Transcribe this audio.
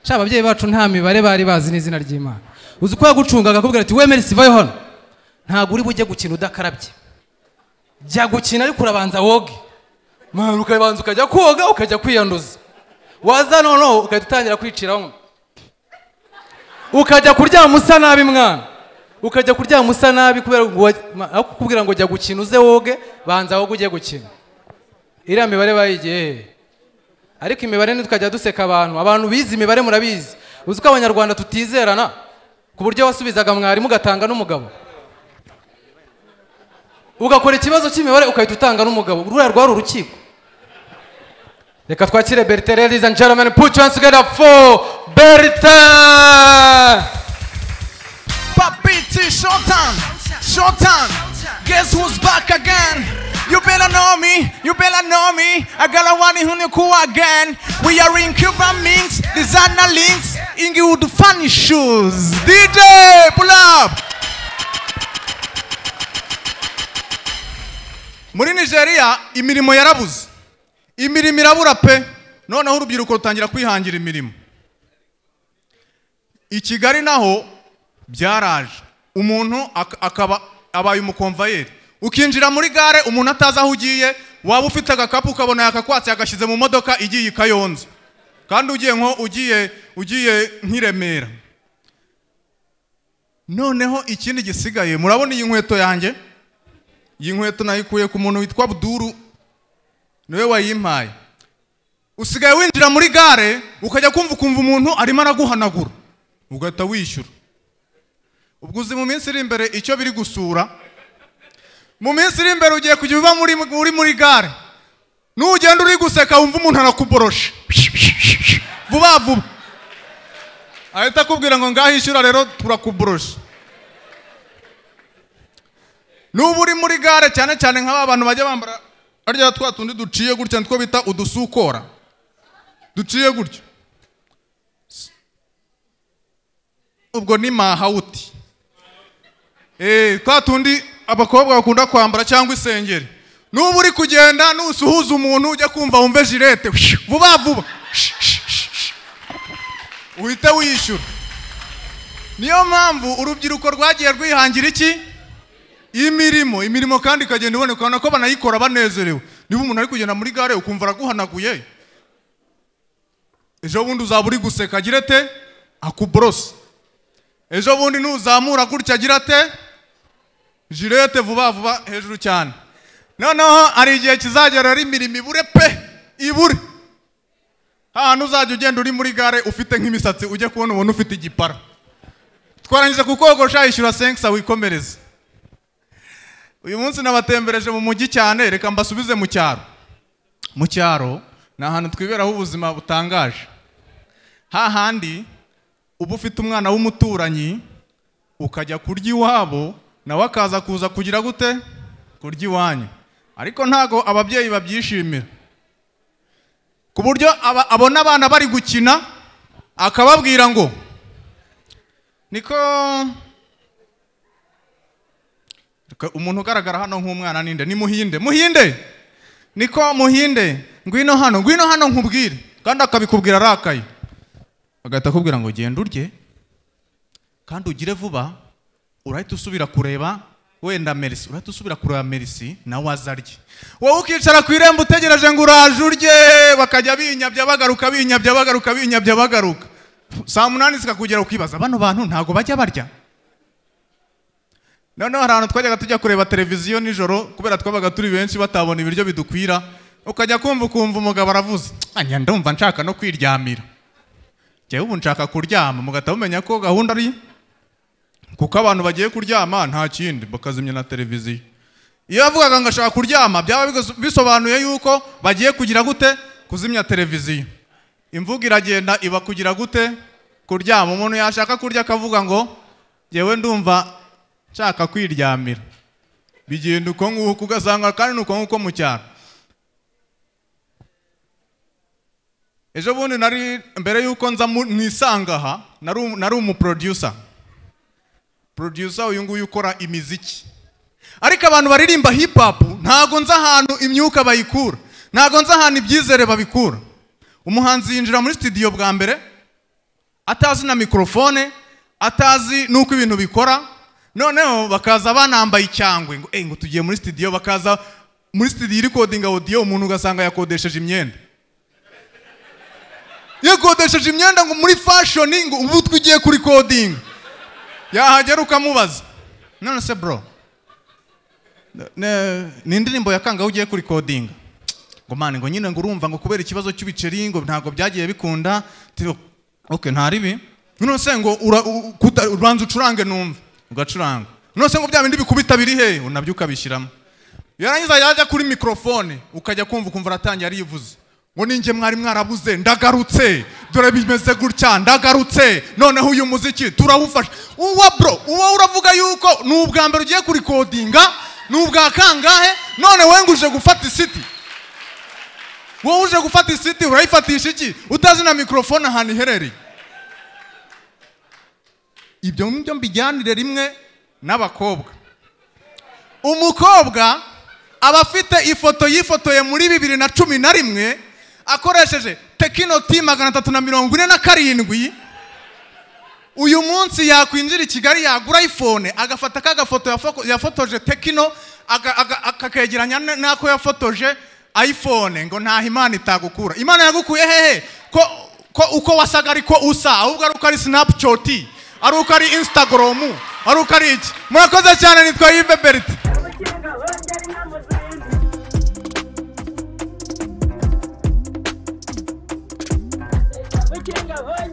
sha ababyeyi bacu nta mibare bari bazi n'izina ry'Imana. Uzi ko yagucunga akakubwira ati wemere sivayo hano ntago uri bujye gukina udakarabye, jya gukina ariko urabanza woge, ukabanza ukajya koga ukajya kwiyanduza, waza noneho ukajya utangira kwiciraho, ukajya kuryama usa nabi mwana, ukajya kuryama usa nabi kubera aho kukubwira ngo jya gukina uze woge, banza woge ujye gukina. Iriya mibare bayigiye, ariko imibare tukajya duseka abantu bizi imibare murabizi. Uzi ko abanyarwanda tutizerana ku buryo wasubizaga mwarimu ugatanga n'umugabo, ugakora ikibazo cy'imibare ukahita utanga n'umugabo, ruriya rwari urukiko. Reka twakire Bertin, ladies and gentlemen, put your hands together for Bertin. Papiti Showtime, guess who's back again? You better know me, I got a one who knew again. We are in Cuban Minks, designer links, Inglewood funny shoes. DJ, pull up! Muri Nigeria, imirimo yarabuze. Imirimo irabura pe. Noneho urubyiruko rutangira kwihangira imirimo. I Kigali naho byaraje. Umuntu akaba abaye umukonvayeri. Ukinjira muri gare umuntu ataza aho ugiye, waba ufite agakapu ukabona yakakwatse yagashize mu modoka igiye Kayonza, kandi ugiye nk'Iremera. Noneho ikindi gisigaye, murabona iyi nkweto yanjye, iyi nkweto nayikuye ku muntu witwa Abduru, niwe wayimpaye. Usigaye winjira muri gare ukajya kumva umuntu arimo araguhanagura, ugahita wishyura. Ubwo uzi mu minsi iri imbere icyo biri gusura, mu minsi iri imbere ugiye kujya uba muri gare, n'ugenda uri guseka wumva umuntu arakuborosha vuba vuba, ahita akubwira ngo ngahishyura rero turakuborosha. N'ubu uri muri gare cyane cyane nk'aba bantu bajya bambara arya twa tundi duciye gutya nitwo bita udusukora, duciye gutya, ubwo ni mahawuti. Twa tundi abakobwa bakunda kwambara cyangwa isengeri. N'ubu uri kugenda nusuhuza umuntu ujya kumva wumve jirete vuba vuba uhita wishyura. Niyo mpamvu urubyiruko rwagiye rwihangira iki? Imirimo kandi ikagenda iboneka ko banayikora banezerewe. Niba umuntu ari kugenda muri gare ukumva araguhanaguye, ejo bundi uzaba uri guseka girete akuborose, ejo bundi nuzamura gutya girate jirete vuba vuba hejuru cyane. Noneho ari igihe kizagera ari imirimo ibure pe, ibure. Ahantu uzajya ugenda uri muri gare ufite nk'imisatsi ujye kubona umuntu ufite igipara. Twarangije kukogosha ishyura 5 wikomereza. Uyu munsi nabatembereje mu mujyi cyane, reka mbasubize mu cyaro. Mu cyaro ni ahantu twiberaho ubuzima butangaje. Hahandi uba ufite umwana w'umuturanyi ukajya kurya iwabo, nawe akaza kuza kugira gute? Kurya iwanyu. Ariko ntago ababyeyi babyishimira, ku buryo abona abana bari gukina akababwira ngo niko umuntu ugaragara hano nk'umwana ninde? Ni Muhinde. Niko Muhinde, ngwino hano nkubwire, kandi akabikubwira arakaye. Agahita akubwira ngo genda urye kandi ugire vuba, urahita usubira kureba wenda Mercy, urahita usubira kureba Mercy nawe azarye. Wowe ukicara ku irembo utegereje ngo uraje urye, bakajya binyabya bagaruka. Saa 8 zikakugera ukibaza bano bantu ntago bajya barya. Noneho hari ahantu twajyaga tujya kureba televiziyo nijoro kubera twabaga turi benshi batabona ibiryo bidukwira, ukajya kumva umugabo aravuze anya ndumva nshaka no kwiryamira. Jewe ubu nshaka kuryama, mugahita mumenya ko gahunda ari kuko abantu bagiye kuryama nta kindi bakazimya na televiziyo. Iyo avugaga ngo ashaka kuryama byaba bisobanuye yuko bagiye kugira gute? Kuzimya televiziyo. Imvuga iragenda iba kugira gute? Kuryama. Umuntu yashaka kurya akavuga ngo jewe ndumva nshaka kwiryamira. Bigenda uko nguko ugasanga kandi nuko nguko mu cyaro. Ejo bundi nari mbere yuko nza mwisangaha nari umuproducer. Producer uyu nguyu ukora imiziki. Ariko abantu baririmba hip hop ntago nza ahantu imyuka bayikura, ntago nza ahantu ibyizere babikura. Umuhanzi yinjira muri studio bwa mbere atazi na mikrofone, atazi nuko ibintu bikora. Noneho bakaza banambaye icyangwe ngo tugiye muri studio, bakaza muri studio recording audio, umuntu ugasanga yakodesheje imyenda. Yakodesheje imyenda ngo muri fashion, ngo ubu twigiye kuri recording. Yahagera ukamubaza, none se bro, ni indirimbo yakanga ugiye kuri recording? Ngo mane ngo nyine ngo urumva ngo kubera ikibazo cy'ibiceri ngo ntago byagiye bikunda. Okay, ntaribi. None se ngo ubanza ucurange numva, ugacuranga. None se ngo bya bindi bikubita biri he, unabyo ukabishyiramo. Yarangiza yajya kuri microphone, ukajya kumva aratangiye arivuze ngo ninjye mwari mwarabuze, ndagarutse, dore bimeze gutya, ndagarutse, noneho uyu muziki turawufasha. Uwa bro, uwa uravuga yuko n'ubwa mbere ugiye kuri recordinga, n'ubwa kangahe, none wenguje gufata isiti. Wowe uje gufata isiti urayifatisha iki utazi na microphone ahantu iherereye? Ibyo ngibyo mbijyanire rimwe n'abakobwa. Umukobwa aba afite ifoto yifotoye muri 2011 akoresheje Tecno T347. Uyu munsi yakwinjira i Kigali yagura iPhone, agafata kagafoto yafotoje Tecno akakegeranya nako yafotoje iPhone, ngo nta Imana itagukura. Imana yagukuye hehe? Ko uko wasaga ariko usa, ahubwo ari uko ari Snapchat, ari uko ari Instagram, ari uko ari iki. Murakoze cyane, nitwa Yves Bertin. Venga,